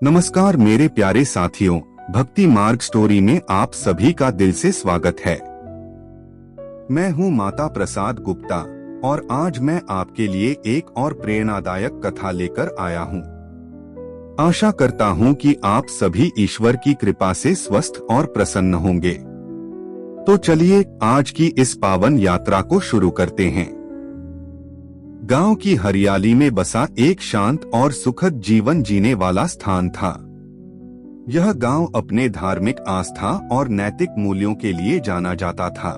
नमस्कार मेरे प्यारे साथियों, भक्ति मार्ग स्टोरी में आप सभी का दिल से स्वागत है। मैं हूं माता प्रसाद गुप्ता और आज मैं आपके लिए एक और प्रेरणादायक कथा लेकर आया हूं। आशा करता हूं कि आप सभी ईश्वर की कृपा से स्वस्थ और प्रसन्न होंगे। तो चलिए आज की इस पावन यात्रा को शुरू करते हैं। गांव की हरियाली में बसा एक शांत और सुखद जीवन जीने वाला स्थान था। यह गांव अपने धार्मिक आस्था और नैतिक मूल्यों के लिए जाना जाता था।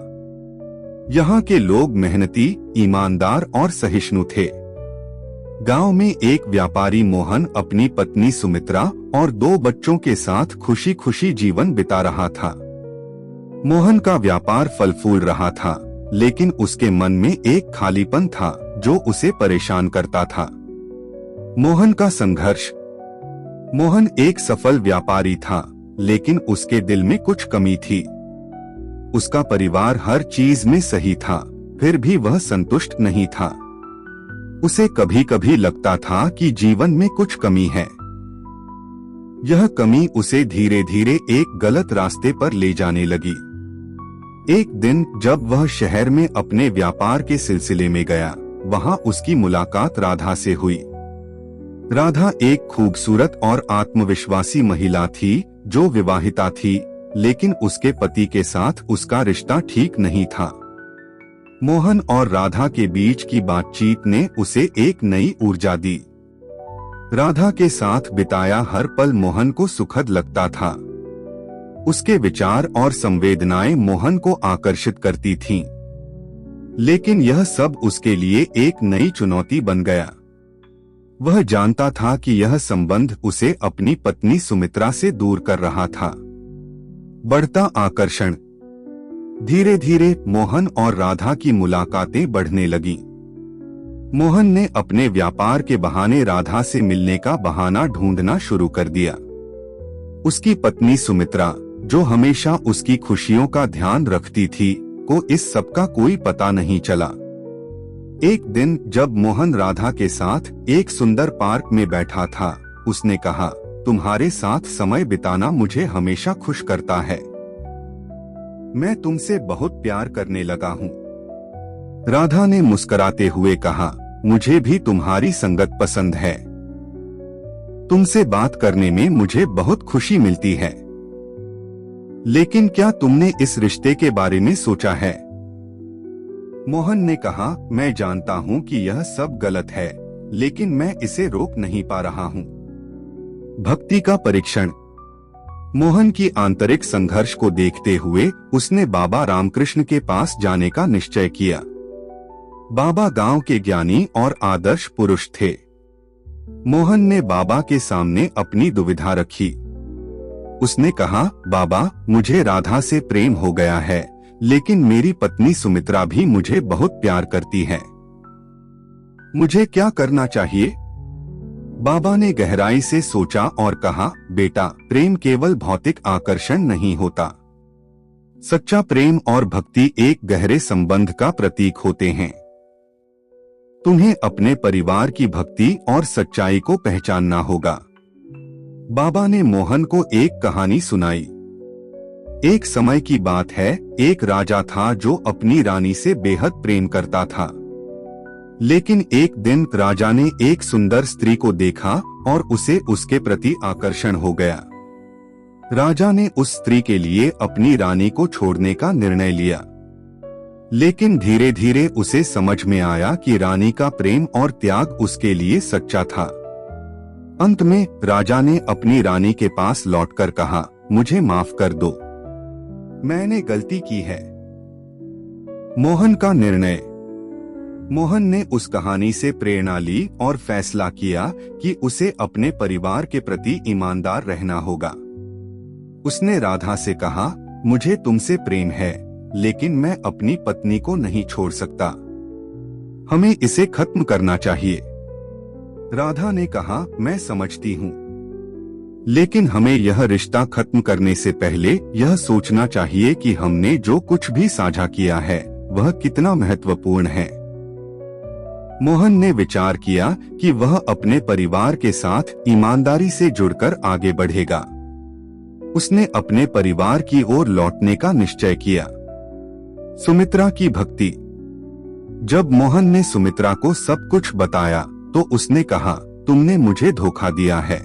यहाँ के लोग मेहनती, ईमानदार और सहिष्णु थे। गांव में एक व्यापारी मोहन अपनी पत्नी सुमित्रा और 2 बच्चों के साथ खुशी खुशी जीवन बिता रहा था। मोहन का व्यापार फल फूल रहा था, लेकिन उसके मन में एक खालीपन था जो उसे परेशान करता था। मोहन का संघर्ष। मोहन एक सफल व्यापारी था, लेकिन उसके दिल में कुछ कमी थी। उसका परिवार हर चीज में सही था, फिर भी वह संतुष्ट नहीं था। उसे कभी कभी लगता था कि जीवन में कुछ कमी है। यह कमी उसे धीरे धीरे एक गलत रास्ते पर ले जाने लगी। एक दिन जब वह शहर में अपने व्यापार के सिलसिले में गया, वहां उसकी मुलाकात राधा से हुई। राधा एक खूबसूरत और आत्मविश्वासी महिला थी जो विवाहिता थी, लेकिन उसके पति के साथ उसका रिश्ता ठीक नहीं था। मोहन और राधा के बीच की बातचीत ने उसे एक नई ऊर्जा दी। राधा के साथ बिताया हर पल मोहन को सुखद लगता था। उसके विचार और संवेदनाएं मोहन को आकर्षित करती थीं। लेकिन यह सब उसके लिए एक नई चुनौती बन गया। वह जानता था कि यह संबंध उसे अपनी पत्नी सुमित्रा से दूर कर रहा था। बढ़ता आकर्षण। धीरे धीरे मोहन और राधा की मुलाकातें बढ़ने लगीं। मोहन ने अपने व्यापार के बहाने राधा से मिलने का बहाना ढूंढना शुरू कर दिया। उसकी पत्नी सुमित्रा, जो हमेशा उसकी खुशियों का ध्यान रखती थी, को इस सब का कोई पता नहीं चला। एक दिन जब मोहन राधा के साथ एक सुंदर पार्क में बैठा था, उसने कहा, तुम्हारे साथ समय बिताना मुझे हमेशा खुश करता है। मैं तुमसे बहुत प्यार करने लगा हूँ। राधा ने मुस्कुराते हुए कहा, मुझे भी तुम्हारी संगत पसंद है। तुमसे बात करने में मुझे बहुत खुशी मिलती है। लेकिन क्या तुमने इस रिश्ते के बारे में सोचा है? मोहन ने कहा, मैं जानता हूँ कि यह सब गलत है, लेकिन मैं इसे रोक नहीं पा रहा हूँ। भक्ति का परीक्षण। मोहन की आंतरिक संघर्ष को देखते हुए उसने बाबा रामकृष्ण के पास जाने का निश्चय किया। बाबा गांव के ज्ञानी और आदर्श पुरुष थे। मोहन ने बाबा के सामने अपनी दुविधा रखी। उसने कहा, बाबा, मुझे राधा से प्रेम हो गया है, लेकिन मेरी पत्नी सुमित्रा भी मुझे बहुत प्यार करती है। मुझे क्या करना चाहिए? बाबा ने गहराई से सोचा और कहा, बेटा, प्रेम केवल भौतिक आकर्षण नहीं होता। सच्चा प्रेम और भक्ति एक गहरे संबंध का प्रतीक होते हैं। तुम्हें अपने परिवार की भक्ति और सच्चाई को पहचानना होगा। बाबा ने मोहन को एक कहानी सुनाई। एक समय की बात है, एक राजा था जो अपनी रानी से बेहद प्रेम करता था। लेकिन एक दिन राजा ने एक सुंदर स्त्री को देखा और उसे उसके प्रति आकर्षण हो गया। राजा ने उस स्त्री के लिए अपनी रानी को छोड़ने का निर्णय लिया। लेकिन धीरे धीरे उसे समझ में आया कि रानी का प्रेम और त्याग उसके लिए सच्चा था। अंत में राजा ने अपनी रानी के पास लौटकर कहा, मुझे माफ कर दो, मैंने गलती की है। मोहन का निर्णय। मोहन ने उस कहानी से प्रेरणा ली और फैसला किया कि उसे अपने परिवार के प्रति ईमानदार रहना होगा। उसने राधा से कहा, मुझे तुमसे प्रेम है, लेकिन मैं अपनी पत्नी को नहीं छोड़ सकता। हमें इसे खत्म करना चाहिए। राधा ने कहा, मैं समझती हूँ, लेकिन हमें यह रिश्ता खत्म करने से पहले यह सोचना चाहिए कि हमने जो कुछ भी साझा किया है वह कितना महत्वपूर्ण है। मोहन ने विचार किया कि वह अपने परिवार के साथ ईमानदारी से जुड़कर आगे बढ़ेगा। उसने अपने परिवार की ओर लौटने का निश्चय किया। सुमित्रा की भक्ति। जब मोहन ने सुमित्रा को सब कुछ बताया तो उसने कहा, तुमने मुझे धोखा दिया है।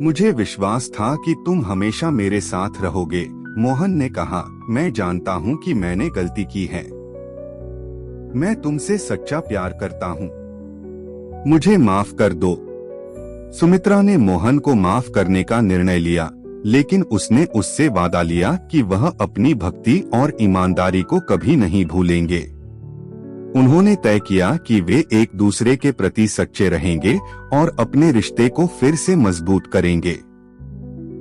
मुझे विश्वास था कि तुम हमेशा मेरे साथ रहोगे। मोहन ने कहा, मैं जानता हूँ कि मैंने गलती की है। मैं तुमसे सच्चा प्यार करता हूँ। मुझे माफ कर दो। सुमित्रा ने मोहन को माफ करने का निर्णय लिया, लेकिन उसने उससे वादा लिया कि वह अपनी भक्ति और ईमानदारी को कभी नहीं भूलेंगे। उन्होंने तय किया कि वे एक दूसरे के प्रति सच्चे रहेंगे और अपने रिश्ते को फिर से मजबूत करेंगे।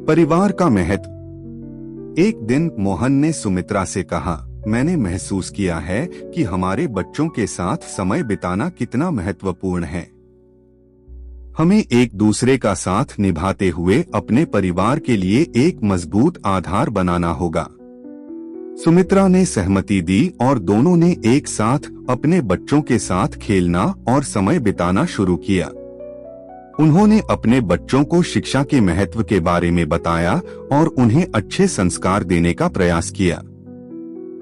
परिवार का महत्व। एक दिन मोहन ने सुमित्रा से कहा, मैंने महसूस किया है कि हमारे बच्चों के साथ समय बिताना कितना महत्वपूर्ण है। हमें एक दूसरे का साथ निभाते हुए अपने परिवार के लिए एक मजबूत आधार बनाना होगा। सुमित्रा ने सहमति दी और दोनों ने एक साथ अपने बच्चों के साथ खेलना और समय बिताना शुरू किया। उन्होंने अपने बच्चों को शिक्षा के महत्व के बारे में बताया और उन्हें अच्छे संस्कार देने का प्रयास किया।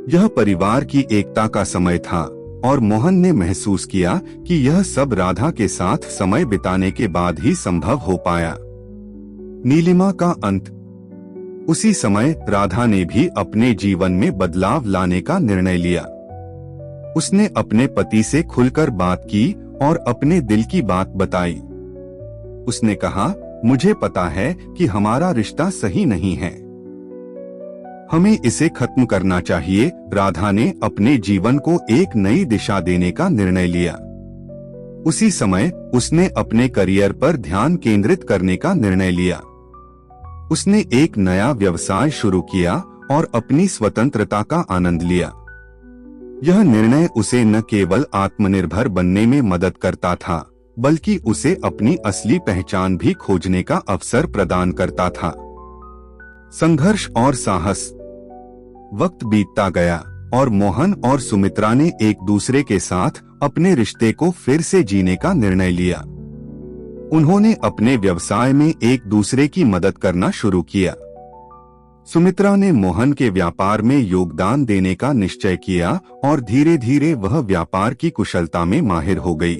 यह परिवार की एकता का समय था और मोहन ने महसूस किया कि यह सब राधा के साथ समय बिताने के बाद ही संभव हो पाया। नीलिमा का अंत। उसी समय राधा ने भी अपने जीवन में बदलाव लाने का निर्णय लिया। उसने अपने पति से खुलकर बात की और अपने दिल की बात बताई। उसने कहा, मुझे पता है कि हमारा रिश्ता सही नहीं है, हमें इसे खत्म करना चाहिए। राधा ने अपने जीवन को एक नई दिशा देने का निर्णय लिया। उसी समय उसने अपने करियर पर ध्यान केंद्रित करने का निर्णय लिया। उसने एक नया व्यवसाय शुरू किया और अपनी स्वतंत्रता का आनंद लिया। यह निर्णय उसे न केवल आत्मनिर्भर बनने में मदद करता था, बल्कि उसे अपनी असली पहचान भी खोजने का अवसर प्रदान करता था। संघर्ष और साहस। वक्त बीतता गया और मोहन और सुमित्रा ने एक दूसरे के साथ अपने रिश्ते को फिर से जीने का निर्णय लिया। उन्होंने अपने व्यवसाय में एक दूसरे की मदद करना शुरू किया। सुमित्रा ने मोहन के व्यापार में योगदान देने का निश्चय किया और धीरे धीरे वह व्यापार की कुशलता में माहिर हो गई।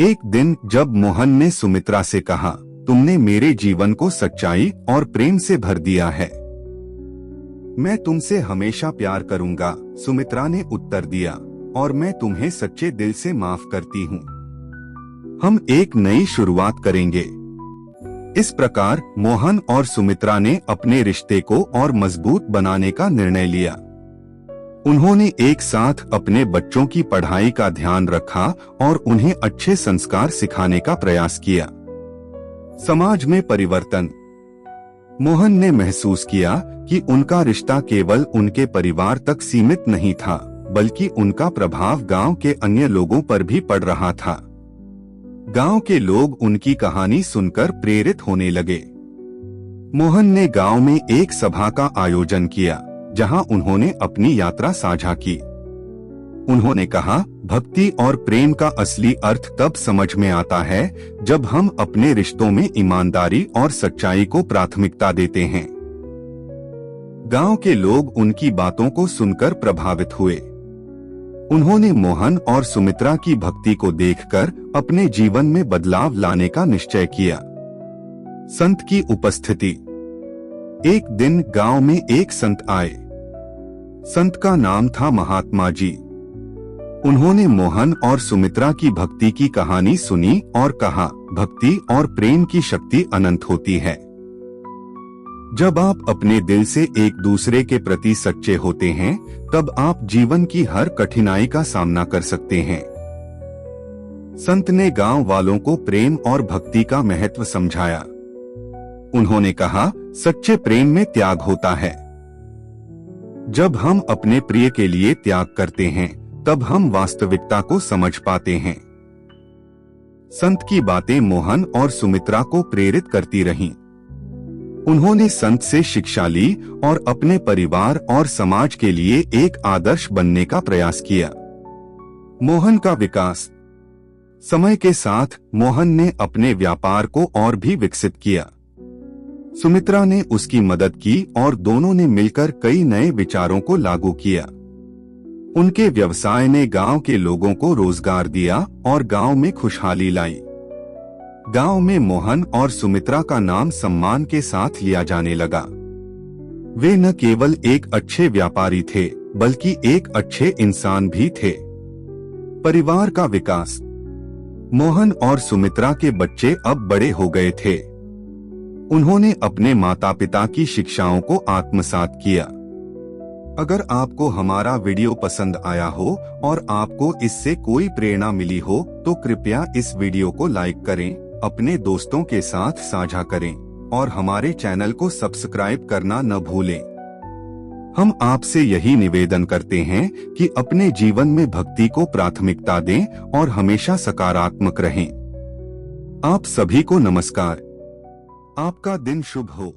एक दिन जब मोहन ने सुमित्रा से कहा, तुमने मेरे जीवन को सच्चाई और प्रेम से भर दिया है। मैं तुमसे हमेशा प्यार करूंगा, सुमित्रा ने उत्तर दिया, और मैं तुम्हें सच्चे दिल से माफ करती हूँ। हम एक नई शुरुआत करेंगे। इस प्रकार मोहन और सुमित्रा ने अपने रिश्ते को और मजबूत बनाने का निर्णय लिया। उन्होंने एक साथ अपने बच्चों की पढ़ाई का ध्यान रखा और उन्हें अच्छे संस्कार सिखाने का प्रयास किया। समाज में परिवर्तन। मोहन ने महसूस किया कि उनका रिश्ता केवल उनके परिवार तक सीमित नहीं था, बल्कि उनका प्रभाव गांव के अन्य लोगों पर भी पड़ रहा था। गांव के लोग उनकी कहानी सुनकर प्रेरित होने लगे। मोहन ने गांव में एक सभा का आयोजन किया, जहां उन्होंने अपनी यात्रा साझा की। उन्होंने कहा, भक्ति और प्रेम का असली अर्थ तब समझ में आता है जब हम अपने रिश्तों में ईमानदारी और सच्चाई को प्राथमिकता देते हैं। गांव के लोग उनकी बातों को सुनकर प्रभावित हुए। उन्होंने मोहन और सुमित्रा की भक्ति को देखकर अपने जीवन में बदलाव लाने का निश्चय किया। संत की उपस्थिति। एक दिन गांव में एक संत आए। संत का नाम था महात्मा जी। उन्होंने मोहन और सुमित्रा की भक्ति की कहानी सुनी और कहा, भक्ति और प्रेम की शक्ति अनंत होती है। जब आप अपने दिल से एक दूसरे के प्रति सच्चे होते हैं, तब आप जीवन की हर कठिनाई का सामना कर सकते हैं। संत ने गांव वालों को प्रेम और भक्ति का महत्व समझाया। उन्होंने कहा, सच्चे प्रेम में त्याग होता है। जब हम अपने प्रिय के लिए त्याग करते हैं, तब हम वास्तविकता को समझ पाते हैं। संत की बातें मोहन और सुमित्रा को प्रेरित करती रहीं। उन्होंने संत से शिक्षा ली और अपने परिवार और समाज के लिए एक आदर्श बनने का प्रयास किया। मोहन का विकास। समय के साथ मोहन ने अपने व्यापार को और भी विकसित किया। सुमित्रा ने उसकी मदद की और दोनों ने मिलकर कई नए विचारों को लागू किया। उनके व्यवसाय ने गांव के लोगों को रोजगार दिया और गांव में खुशहाली लाई। गांव में मोहन और सुमित्रा का नाम सम्मान के साथ लिया जाने लगा। वे न केवल एक अच्छे व्यापारी थे, बल्कि एक अच्छे इंसान भी थे। परिवार का विकास। मोहन और सुमित्रा के बच्चे अब बड़े हो गए थे। उन्होंने अपने माता पिता की शिक्षाओं को आत्मसात किया। अगर आपको हमारा वीडियो पसंद आया हो और आपको इससे कोई प्रेरणा मिली हो तो कृपया इस वीडियो को लाइक करें, अपने दोस्तों के साथ साझा करें और हमारे चैनल को सब्सक्राइब करना न भूलें। हम आपसे यही निवेदन करते हैं कि अपने जीवन में भक्ति को प्राथमिकता दें और हमेशा सकारात्मक रहें। आप सभी को नमस्कार। आपका दिन शुभ हो।